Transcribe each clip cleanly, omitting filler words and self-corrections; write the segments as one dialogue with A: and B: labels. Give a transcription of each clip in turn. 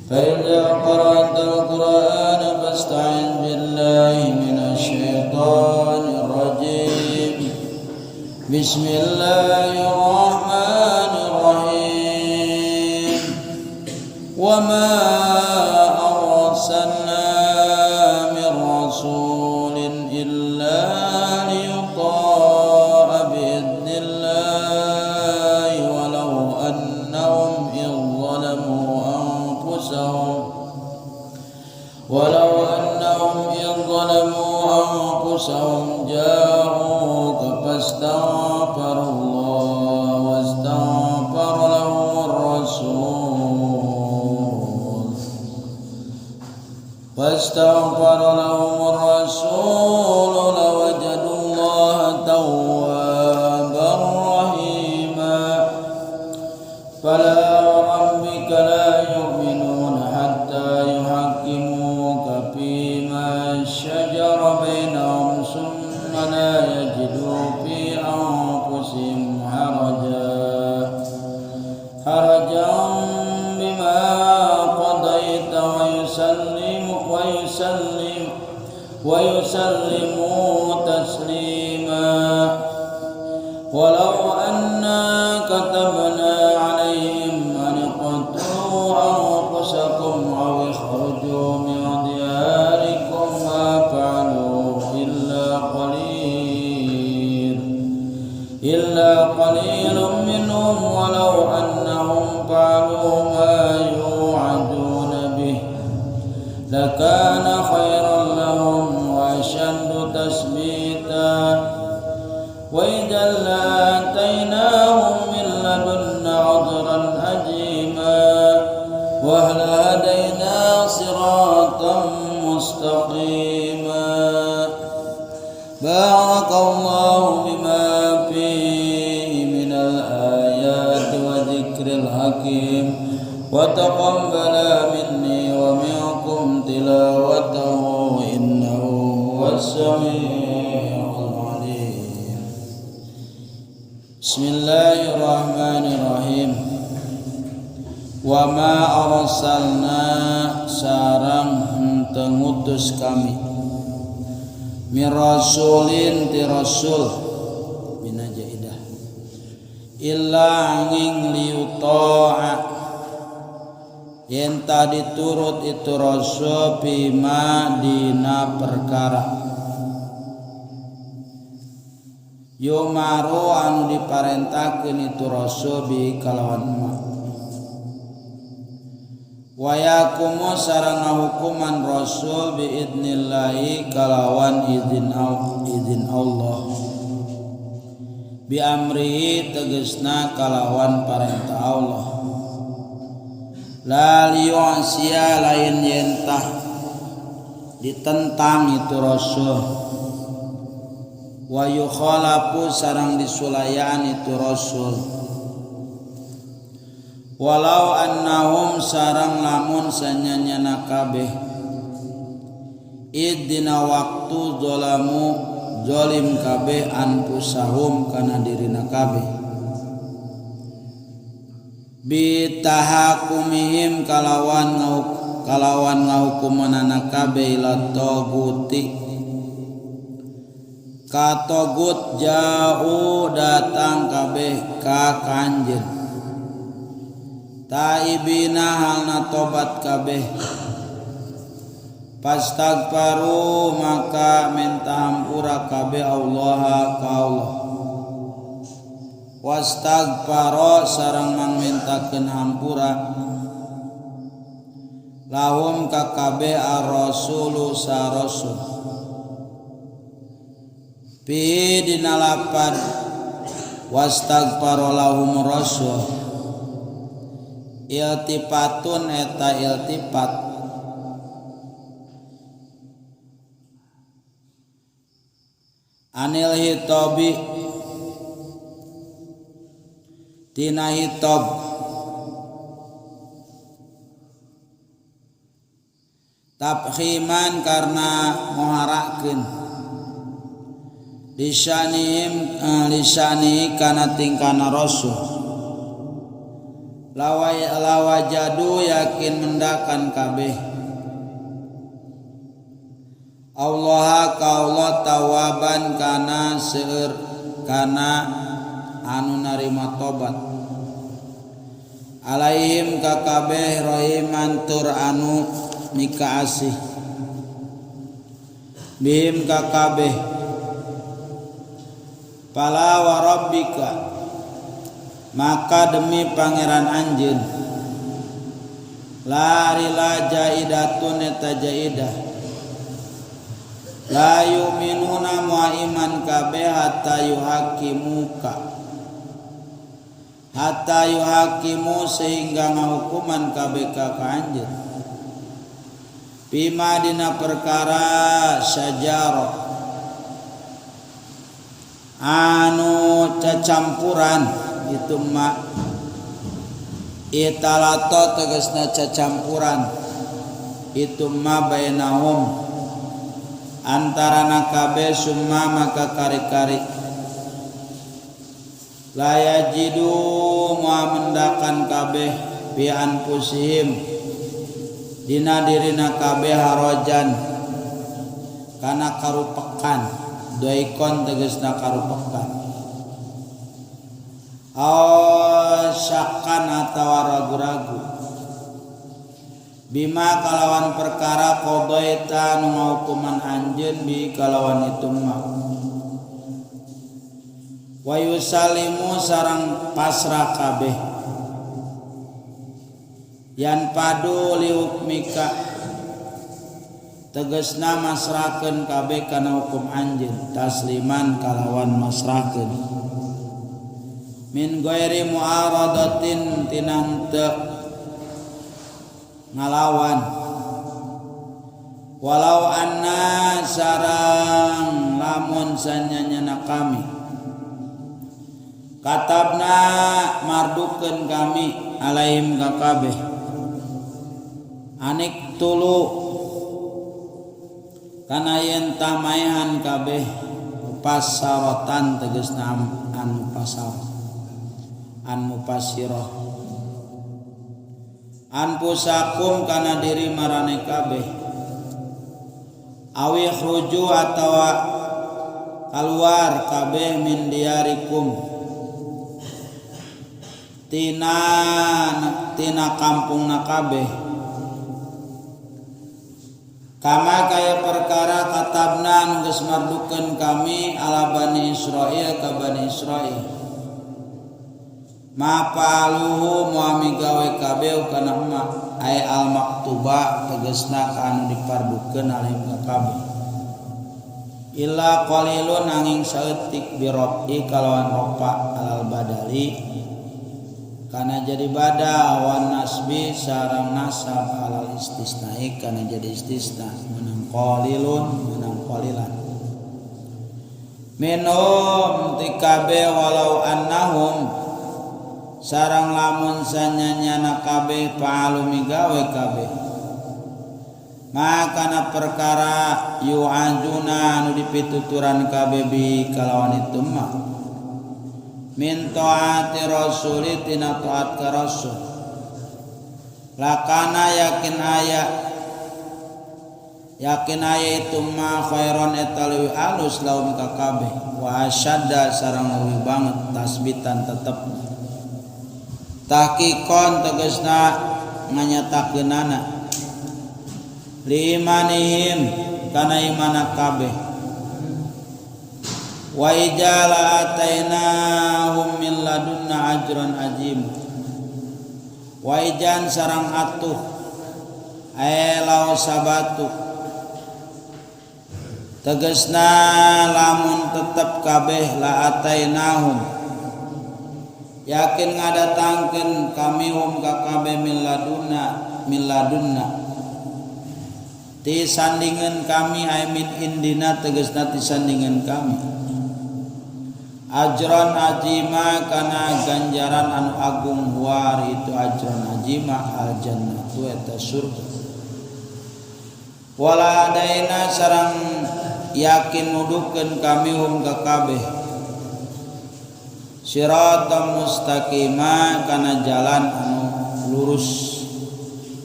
A: فإذا قرأت القرآن فاستعذ بالله من الشيطان الرجيم بسم الله الرحمن الرحيم وما أرسلنا من رسول إلا ليطاع بإذن الله ولو أنهم إذ ظلموا أنفسهم جاءوك فاستغفروا الله واستغفر لهم الرسول لوجدوا الله توابا رحيما فلا وربك لا يؤمنون حتى يحكموك فيما شجر بينهم ثم لا يجدوا في أنفسهم حرجا بما قضيت ويسلموا تسليما ولو أنا كتبنا عليهم أن اقتلوا أنفسكم أو اخرجوا من دياركم ما فعلوا إلا قليل منهم ولو أنهم فعلوا ما يوعدون به لكان خيرا لهم وأشد تثبيتا وإذا لآتيناهم من لدنا عذرا أجيما ولهدينا صراطا مستقيما بارك الله بما فيه من الآيات وذكر الحكيم وتقبل مني ومنكم تلاوته إنه هو السميع العليم. Bismillahirrahmanirrahim. Wa ma arsalna sarang henteu ngutus kami mir rasulin ti rasul bina jaidah illa angin liuta'a yen tadi turut itu rasul bima dina perkara yumaru anu diparentakeun itu rasul bi kalawan ma wa yakumu sarana hukuman rasul bi idnillahi kalawan izin Allah bi amrihi tegasna kalawan parentah Allah la liyu'siya lain yentah ditentang itu rasul wa yukhalafu sarang disulayan itu rasul walau annahum sarang lamun sanyanyana kabeh iddina waktu zalamu zalim kabeh anfusahum kana dirina kabeh bitahakumihim kalawan ngahukumanana kabeh ila taguti ka togut jauh datang kabeh ka kanjeng taibina halna tobat kabeh pastagfaru maka minta hampura kabeh Allah ka Allah wastagfaro sareng mangmintakeun hampura lahum ka kabeh ar-rasulu sa rasul fi dina lapan wastagfaro lahum rasul iltifatun eta iltifat anil hitobi tina hitob tabkhiman karena moharakeun lisani kana tingkana rasul lawajadu yakin mendakan kabeh Allah ka Allah tawaban kana seueur kana anu narima tobat alaihim ka kabeh rahiman tur anu mika asih bihim ka kabeh pala wa rabbika maka demi pangeran anjeun la rila jaidatun eta jaidah la yu'minuna mu'iman kabeh hatta yuhakimu sehingga ngahukuman kabeh ka anjeun bima dina perkara syajara anu cacampuran itu mah italato tegasna cacampuran itu mah bainahum antarana kabeh summa maka kari-kari la yajidu mendakan kabeh bi anfusihim dina dirina kabeh harajan kana karupekan doikon tegasna karupekan syakan atau ragu-ragu bima kalawan perkara qadaita nu ngahukuman anjeun bi kalawan itu mah wa yusalimu sareng pasrah kabeh yan padu li hukmika tegasna masrahkeun kabeh kana hukum anjeun tasliman kalawan masrahkeun min ghairi muaradatin tinang teu ngalawan walau anna sarang lamun sanyanyana kami katabna mardukeun kami alaihim ka kabeh anik tulu kana yen tamaehan kabeh pasaratan tegasna anu pasar an mupassirah anfusakum kana diri marane kabeh awi khruju atawa keluar kabeh min diarikum tina kampungna kabeh kama kaya perkara katabna anu geus mardukeun kami ala Bani Israil ka Bani Israil ma paluhu muami gawe kabeh kana ma ay al maktuba tegasna anu dipardukeun alaihim ka kabeh illa qalilun nanging saeutik bi rafi kalawan rofa alal badali kana jadi bada wan nasbi sareng nasab alal istisnai kana jadi istisna menang qalilun menang qalilan minhum tikabe walau annahum sarang lamun sanyanyana kabeh paalu migawe kabeh makana perkara yu'ajuna anu dipituturan kabeh bi kalawan itu mah min taati rasuli tina taat ka rasul lakana yakin aya itu mah khairon eta leuwih alus laum ka kabeh wa asyadda sareng leuwih banget tasbitan tetep tahqiqon tegasna nganyatakeunana li imanihim kana imana kabeh wa ijala atainahum min ladunna ajran ajim wa ijan sarang atuh aelau sabatu tegasna lamun tetep kabeh la atainahum yakin ngadatangkeun kami hum ka kabeh min ladunna ti sandingan kami ay min indina tegasna ti sandingan kami ajran ajima kana ganjaran anu agung war itu ajran ajima al jannatu eta surga wala adaina sareng yakin nuduhkeun kami hum ka kabeh siratan mustaqima kana jalan anu lurus,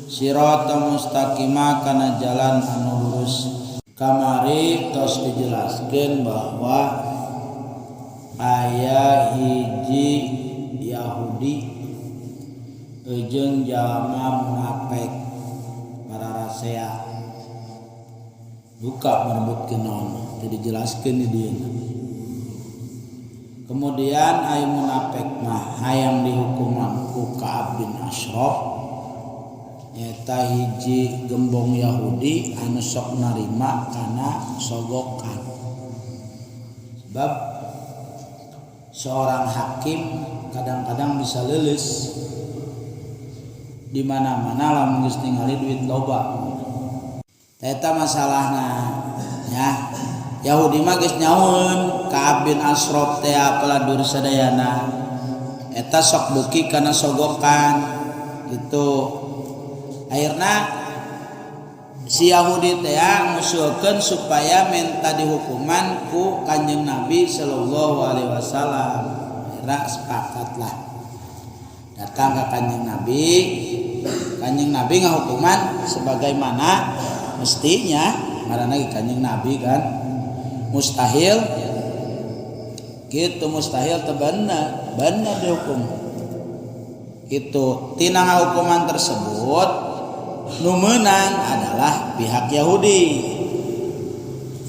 A: siratan mustaqima kana jalan anu lurus. Kamari tos dijelaskeun bahwa aya hiji Yahudi jeung jalma munafik pararasea buka merebutkeun naon teu dijelaskeun di dieu. Kemudian aya munafik mah hayang dihukuman ku Ka'ab bin Ashraf eta hiji gembong Yahudi anu sok narima kana sogokan. Sebab seorang hakim kadang-kadang bisa leuleus di mana-mana lamun geus ningali duit loba. Eta masalahna ya. Yahudi mah geus nyaun Ka'ab bin Ashraf teh paladur sadayana eta sok beuki kana sogokan gitu. Akhirna si Yahudi teh ngusulkeun supaya minta dihukuman ku Kanjeng Nabi sallallahu alaihi wasallam. Akhirna sepakatlah datang ke Kanjeng Nabi. Kanjeng Nabi ngahukuman sebagaimana mestinya, karena Kanjeng Nabi kan mustahil gitu, mustahil teu bener dihukum gitu. Tina hukuman tersebut nu meunang adalah pihak Yahudi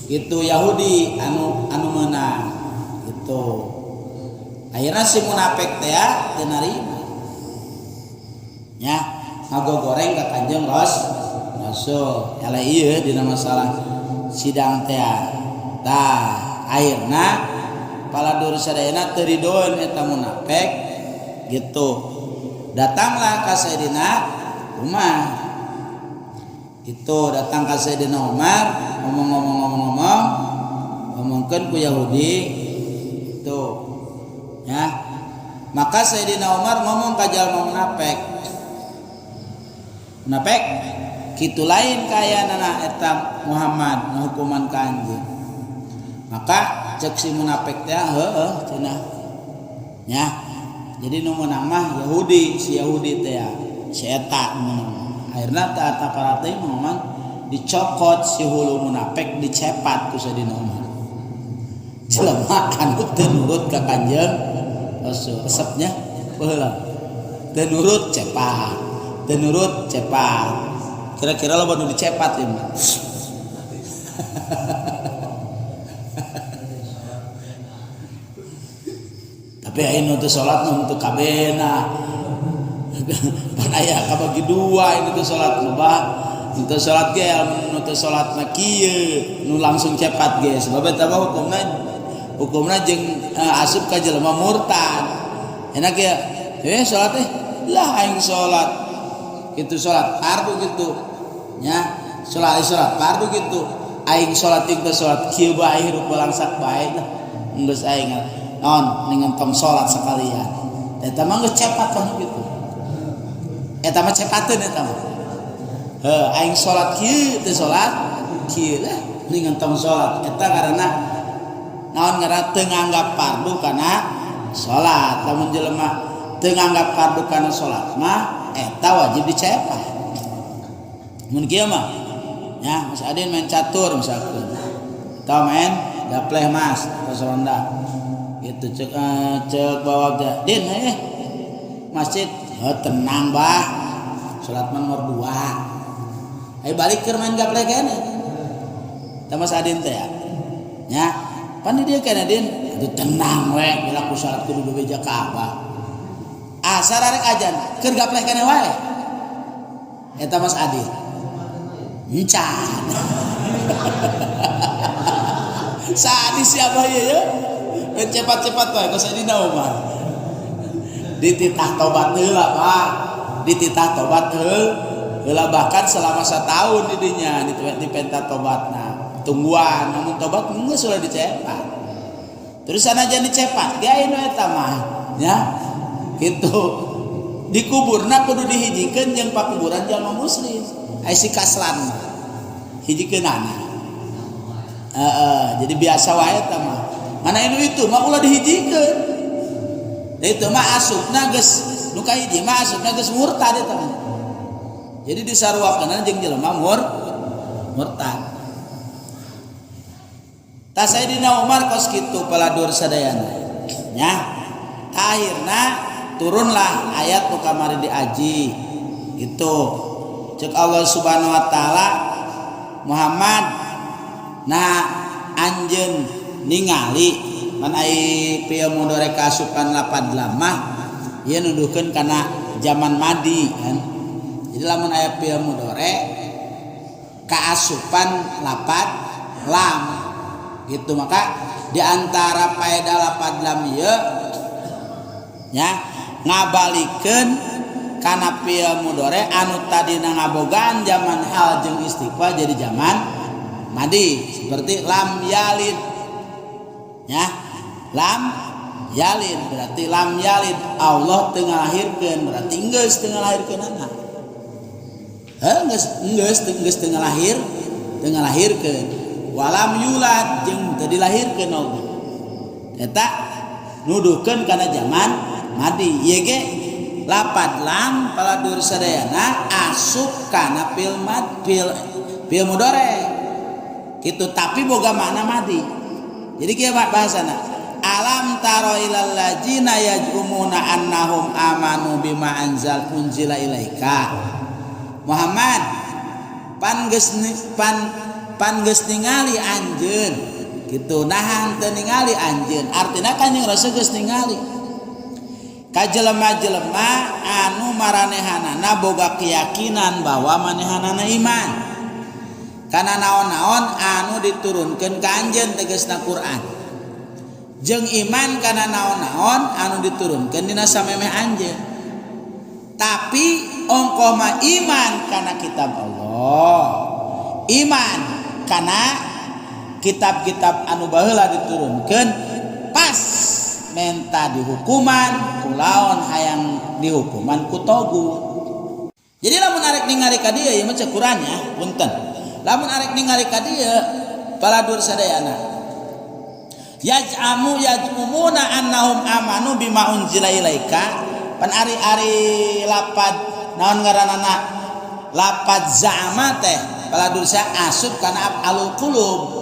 A: gitu, Yahudi anu meunang gitu. Akhirna si munafik teh teu narima nya ngagogoreng ka Kanjeng Rasul. Ele ieu dina masalah sidang teh tah akhirna paladur sadayana teu ridoeun eta munafik gitu. Datanglah ka Sayyidina Umar gitu, datang ka Sayyidina Umar ngomongkeun ku Yahudi itu ya. Maka Sayyidina Umar ngomong ka jalma munafik kitu lain kayanana eta Muhammad ngahukuman ka anjeun. Maka cek si munafik teh heueuh cenah nya. Jadi nu meunang mah Yahudi, si Yahudi teh si eta menang. Akhirna taat parating memang dicokot si hulu munafik, dicepat ku Sayyidina Umar. Jelema anu teu nurut ka Kanjeng Rasul resepnya baheula. Teu nurut cepat, teu nurut cepat. Kira-kira loba nu dicepat ieu mah. Tapi aya nu teu salat nu teu kabena. Pan aya kabagi dua ini teh salat mah itu salat ge nu teh salat na kieu nu langsung cepat ge sebab eta mah hukumna jeung asup ka jelema murtad. Enak ya salat teh lah aing salat kitu salat fardu kitu nya salat fardu kitu aing salat teh salat kieu bae rupa langsak bae lah geus aing naon ningan tong salat sakalian eta mah geus cepat kan kitu. Eta mah cepateun eta mah. Aing salat kieu teh salat kieu lah ningan tong salat eta karena naon ngaranna teu nganggap fardu kana salat. Lamun jelema teu nganggap fardu kana salat mah eta wajib dicepat. Mun kieu mah nya Mas Adin main catur misalkan. Tau main gapleh Mas atau ronda. Gitu cek bawa Din masjid. Tenang bah, salat nomor 2. Ayo balik ke main gaplek kene. Mas Adin teh ya. Pan dia kene Din, itu tenang we, bila ku salat kudu bebeja Ka'bah. Sararek ajan, keur gaplek kene wae. Eta Mas Adin. Encan. Saadi siapa ya? Cepat-cepat wae ka Sayyidina Umar. Dititah tobat heula Pak, dititah tobat heula bahkan selama 1 tahun didinya dipenta tobatna tungguan namun tobat geus sudah dicepat terus sanajan dicepat ge anu eta mah nya kitu dikuburna kudu dihijikeun jeung pakuburan jalma muslim aya si kaslan hijikeunana jadi biasa wae eta mah mana anu itu mah ulah dihijikeun Itu mah asupna geus nu ka hiji mah asupna geus murtad eta mah. Jadi disarwakeun jeung jelema murtad. Ta Sayyidina Umar kos kitu paladur sadayana. Nya akhirna turunlah ayat nu kamari diaji. Gitu. Cek Allah Subhanahu wa taala Muhammad nah anjeun ningali man ai pieu mudore kasupan lapad lamah ieu nuduhkeun kana zaman madi kan. Jadi lamun aya pieu mudore kaasupan lapad lam gitu maka di antara faedah lapad lam ieu nya ngabalikeun kana pieu mudore anu tadina ngabogaan zaman hal jeung istiqbal jadi zaman madi seperti lam yalid ya lam yalid berarti lam yalid Allah teu ngalahirkeun berarti geus teu ngalahirkeun anak geus teu ngalahirkeun walam yulad jeung teu dilahirkeun Allah eta nuduhkeun kana zaman madi ieu ge lapad lam paladur sadayana asup kana fil mudore gitu tapi boga makna madi. Jadi kieu bahasana alam taro ilal ladzina yaj'umuna annahum amanu bima unzila ilaika Muhammad pan geus ningali anjeun gitu nahan teu ningali anjeun artina Kanjeng Rasul geus ningali ka jelema-jelema anu maranehanana boga keyakinan bahwa manehanana iman kana naon-naon anu diturunkeun ka anjeun tegasna Quran jeung iman kana naon-naon anu diturunkeun dina samemeh anjeun tapi ongkoh mah iman kana kitab Allah iman kana kitab-kitab anu baheula diturunkeun pas menta dihukuman kulaon hayang dihukuman ku togut. Jadi lamun arek ningali ka dieu ieu mah cek Quran ya punten lamun arek ningali ka dieu paladur sadayana yaj'umuna annahum amanu bima unzila ilaika pan ari lapad naon ngaranana lapad za'ama teh paladur sa asup kana alul qulub.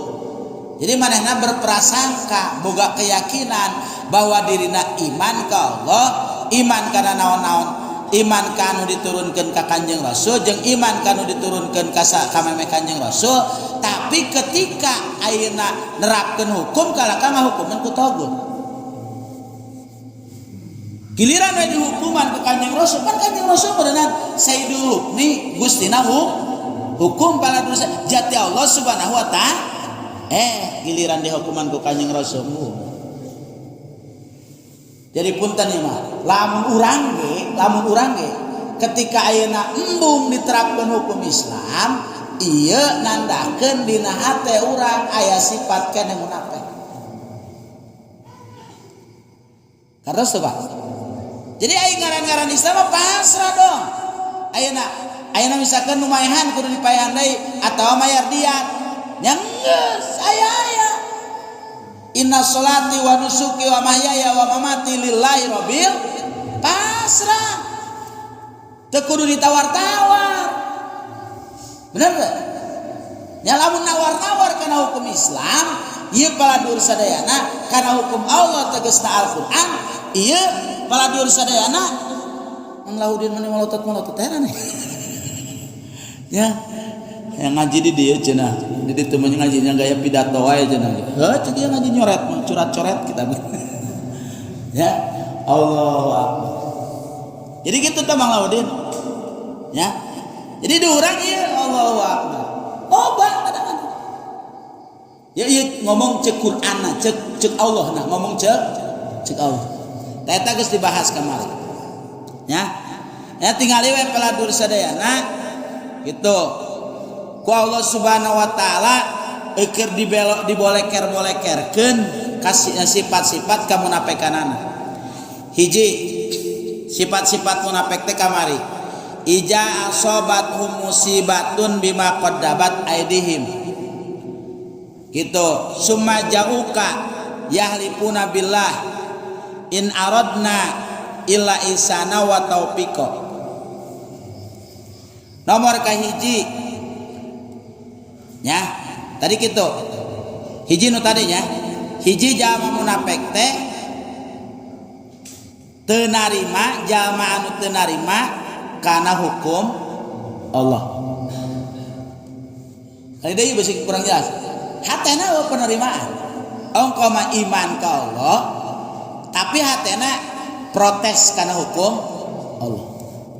A: Jadi manehna berprasangka boga keyakinan bahwa dirina iman ka Allah iman kana naon-naon iman kanu diturunkeun ka Kanjeng Rasul jeung iman kanu diturunkeun ka kameme Kanjeng Rasul tapi ketika ayeuna nerapkeun hukum kalaka ngahukuman ku togut giliran we dihukuman ka Kanjeng Rasul kan Kanjeng Rasul beunang sayyidul hukmi gustina hukum pala dosa jati Allah Subhanahu wa taala giliran dihukuman ku Kanjeng Rasul. Jadi punten ieu mah lamun urang ge ketika ayeuna embung diterapkeun hukum Islam ieu nandakeun dina hate urang aya sifat keneh munafik. Karena sebab jadi aing ngaran-ngaran Islam mah pasrah dong. Ayeuna misalkan nu maehan kudu dipaehan deui atawa mayar diat. Nya geus aya. Inna sholati wa nusuki wa mahyaya wa mamati lillahi rabbil pasrah. Teu kudu ditawar-tawar. Bener teu? Nya lamun nawar-nawar kana hukum Islam, ieu paladur sadayana kana hukum Allah tegasna Al-Qur'an, ieu paladur sadayana Laudin mani malotot teh nih. Ya. Yang ngaji di dia cenah. Jadi temennya ngajinya gaya pidato aja cenah. Cek dia ngaji nyoret, coret-coret kita. Ya, Allahu Akbar. Jadi gitu tuh Bang Laudin. Ya. Jadi diurang ieu Allahu Akbar. Loba kadang-kadang. Ya ieu ngomong cek Qur'an cek Allah nah ngomong cek Allah. Eta geus dibahas kamari. Ya. Ya tingali we peladur sadayana gitu. Ku Allah Subhanahu wa taala keur diboleker-bolekerkeun kasih sifat-sifat kamunafikanana. Hiji sifat-sifat munafik teh kamari. Ija asobathum musibatun bima qaddabat aidihim. Gitu, summa jauka yahlifuna billah in aradna illa isana wa taufiqa. Nomor kahiji nya tadi kitu hiji nu tadinya hiji jalma munafik teh teu narima, jalma anu teu narima kana hukum Allah. Kali deui beusi kurang jelas. Hatena we penerimaan. Engkau mah iman ka Allah, tapi hatena protes kana hukum Allah.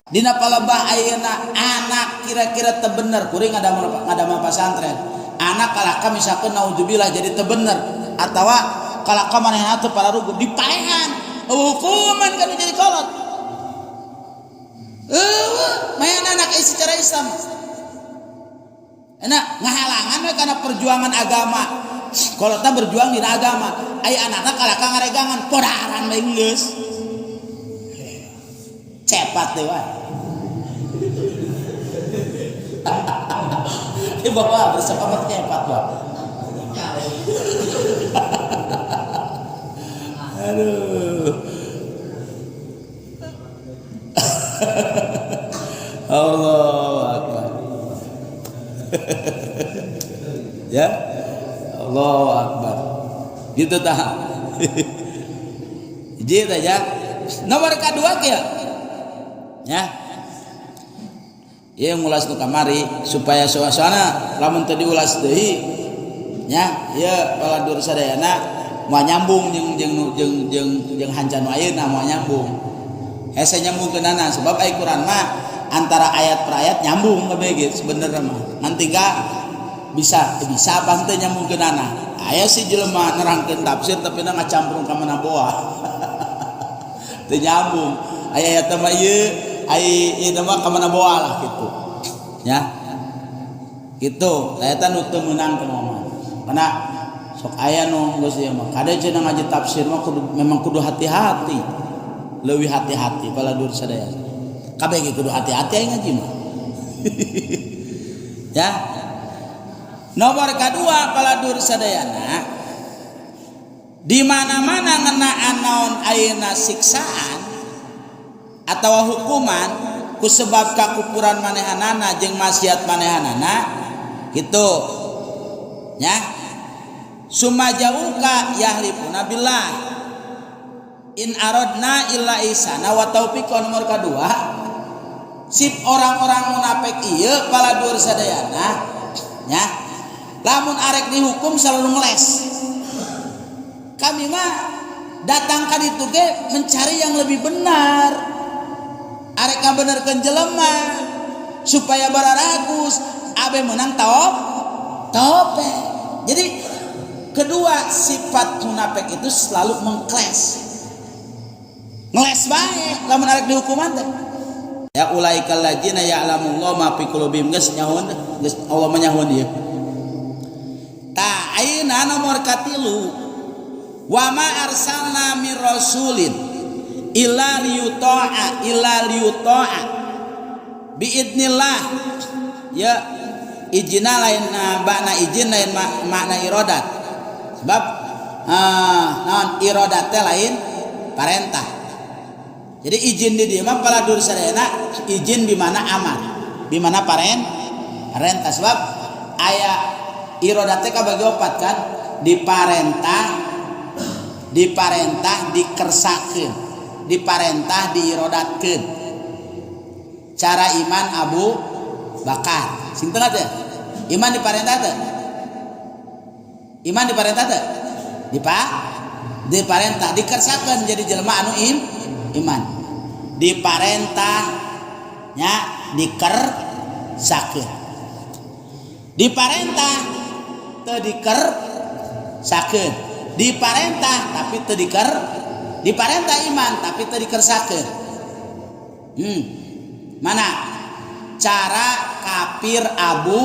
A: Dina palebah ayeuna anak kira-kira teu bener kuring ngadama pasantren. Anak kalaka misalkan naudzubillah jadi teu bener atawa kalaka manehna teu pararuguh dipaehan. Hukuman kan jadi kolot. Main anak secara Islam. Enak ngahalangan we karena perjuangan agama. Kolotna berjuang di agama. Aya anakna kalaka ngaregangan podaran we geus. Cepat teh wae. Bawa bersepakat cepat wae. Aduh. Allahu Akbar. Ya. Allahu Akbar. Gitu tah. Gitu aja. Nomor kedua kieu. Ya. Ieu ngulas nu kamari supaya suasana lamun teu diulas deui nya ieu paladur sadayana moal nyambung jeung hancan nu ayeuna moal nyambung. Hese nyambungkeunana sebab aya Quran mah antara ayat per ayat nyambung kabeh gitu sebenarnya mah. Mantiga bisa apa teh nyambungkeunana. Aya si jelema nerangkeun tafsir tapi na ngacampurun ka manaboa. Teu nyambung. Aya ayat mah ieu ai ieu mah ka manaboa lah gitu. Ya. Gitu. Eta nu teu meunang teh mah. Karena sok aya nu geus ieu mah kade cenah ngaji tafsir mah memang kudu hati-hati. Leuwih hati-hati paladur sadaya. Kabeh ge kudu hati-hati aya ngaji mah. Ya. Nomor kedua paladur sadayana di mana-mana ngeunaan naon ayeuna siksaan atawa hukuman kusebab kakupuran manehanana jeung maksiat manehanana kitu nya sumajauka yahlifuna billah in aradna illa ihsana wa taufiqa. Nomor kedua sip orang-orang munafik ieu paladur sadayana nya lamun arek dihukum selalu ngeles. Kami mah datangkan itu ge mencari yang lebih benar. Arek ngabenerkeun jelema supaya bararagus abe menang tope. Jadi kedua sifat munafik itu selalu mengkles. Ngeles bae lamun arek dihukuman teh. Ya ulaikal ladzina ya'lamullahu ma fi qulubihim geus nyahun geus Allah menyahun ieu. Ta ayeuna nomor katilu wa ma arsalna mir rasulin illa liyuta'a biidnillah. Ya izina lain makna izin lain makna iradat. Sebab naon iradat teh lain perintah. Jadi izin di dieu mah paladur sadayana izin di mana amar, di mana perintah. Sebab aya iradat teh kabagi opat kan, diparentah dikersakeun, diparentah diirodatkeun. Cara iman Abu Bakar sinten teh iman diparentah teh diparentah dikersakeun jadi jelema anu iman diparentahnya dikersakeun diparentah teu dikersakeun diparentah tapi teu diparentah iman tapi teu dikersakeun. Mana cara kafir Abu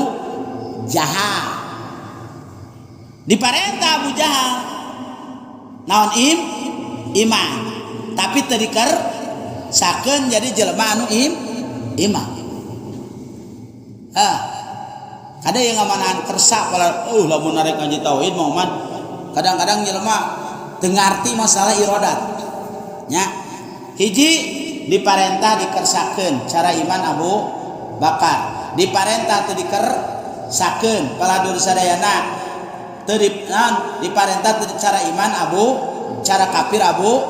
A: Jahal diparentah Abu Jahal naon iman tapi teu dikersakeun jadi jelema anu iman. Ada yang ngamanaan kersa kalau lamun narek ngaji tauhid mah kadang-kadang jelema teu ngarti masalah iradat. nya hiji diparentah dikersakeun cara iman Abu Bakar, diparentah teu dikersakeun paladur sadayana teu diparentah teu cara iman cara kafir Abu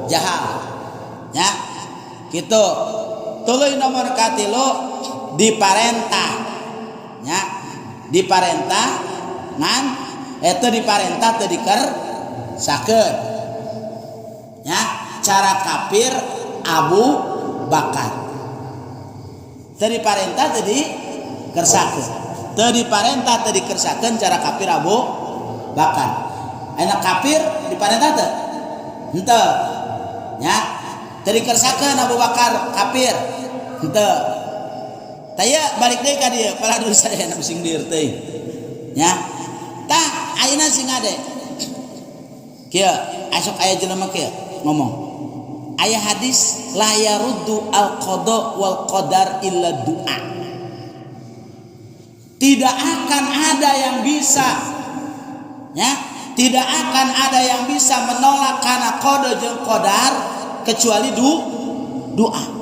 A: Jahal nya kitu. Tuluy nomor katilu diparentah nya diparentah ngan eta diparentah teu dikersakeun nya cara kafir Abu Bakar teu diparentah teu dikersakeun teu diparentah teu dikersakeun cara kafir Abu Bakar. Ayeuna kafir diparentah teu henteu nya teu dikersakeun Abu Bakar kafir henteu. Taya balik deui ka dieu paladur sadayana bising dieu teuing nya tah ayeuna sing ade kieu asok aya jelema kieu ngomong aya hadis la yaruddu al qada wal qadar illa du'a. Tidak akan ada yang bisa ya, tidak akan ada yang bisa menolak kana qada jeung qadar kecuali doa.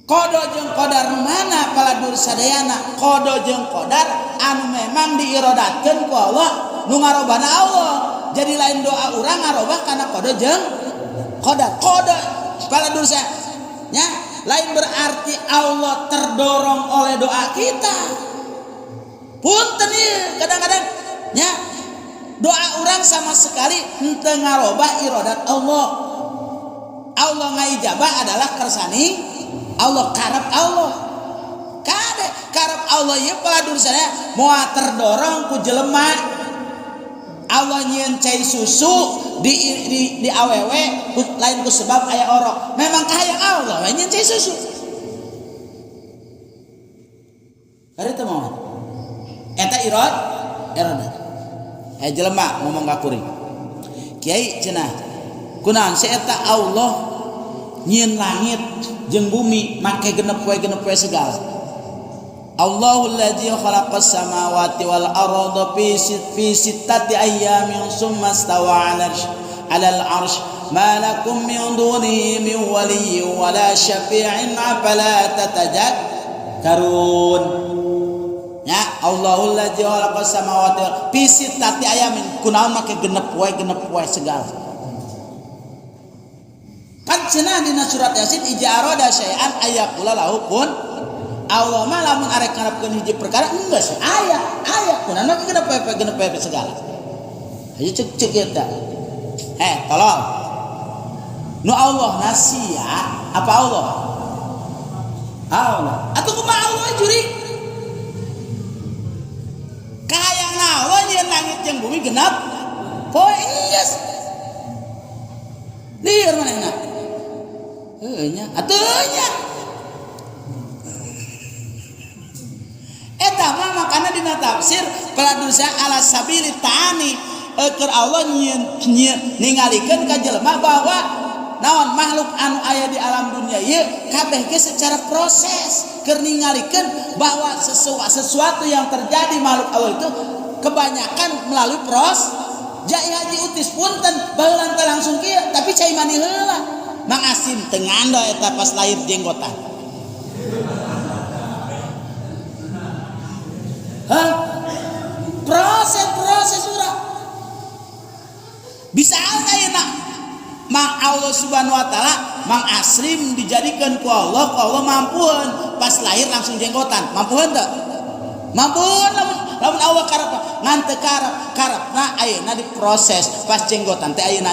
A: Qada jeung qadar mana paladur sadayana? Qada jeung qadar anu memang diirodatkeun ku Allah nu ngarobana Allah. Jadi lain doa urang ngarobah kana qada jeung qadar. Qada paladur nya lain berarti Allah terdorong oleh doa kita. Punten ieu kadang-kadang nya doa urang sama sekali henteu ngarobah irodat Allah. Allah ngaijabah adalah kersani Allah, karep Allah. Kade karep Allah ieu paladur sadaya moal terdorong ku jelema. Allah nyieun cai susu di awewe lain ku sebab aya orok. Memang kahayang Allah we nyieun cai susu. Ari teu moal. Eta iradat. Jelema ngomong ka kuring. Kiai cenah. Kunaon si eta Allah nyieun langit jeung bumi make genep we segala. Allahul ladzi khalaqas samawati wal arda fi sittati ayyamin summa stawa 'alal 'arsy ma lakum min dunihi min waliyyin wala syafi'in afala tatadhakkarun. Ya Allahul ladzi khalaqas samawati fi sittati ayyamin kunaon make genep we segala. Kan cenah dina surat Yasin ija arada syai'an ayaqula lahu kun. Allah mah lamun arek ngarepkeun hiji perkara enggeus sih aya kunaon mah genep we segala. Ayo cek eta. Tolong. Nu Allah nasia apa Allah? Allah. Atuh kumaha Allah juri? Kahayang naon nyieun langit jeung bumi genep poe geus. Lieur manehna. Atuhnya eta mah makana dina tafsir paladusa ala sabili ta'ani keur Allah ningalikeun ka jelema bahwa naon makhluk anu aya di alam dunia ieu kabeh ge secara proses keur ningalikeun bahwa sesuatu yang terjadi makhluk Allah itu kebanyakan melalui proses. Jai haji utis punten baheula teh langsung kieu tapi cai mani heula. Mang Asim tengando eta pas lahir jenggotan. Proses urang. Bisa ayeuna Mang Allah Subhanahu wa taala Mang Asrim dijadikeun ku Allah mampueun pas lahir langsung jenggotan. Mampueun teu? Mampueun lamun Allah karep ngan teu karepna ayeuna diproses pas jenggotan teh ayeuna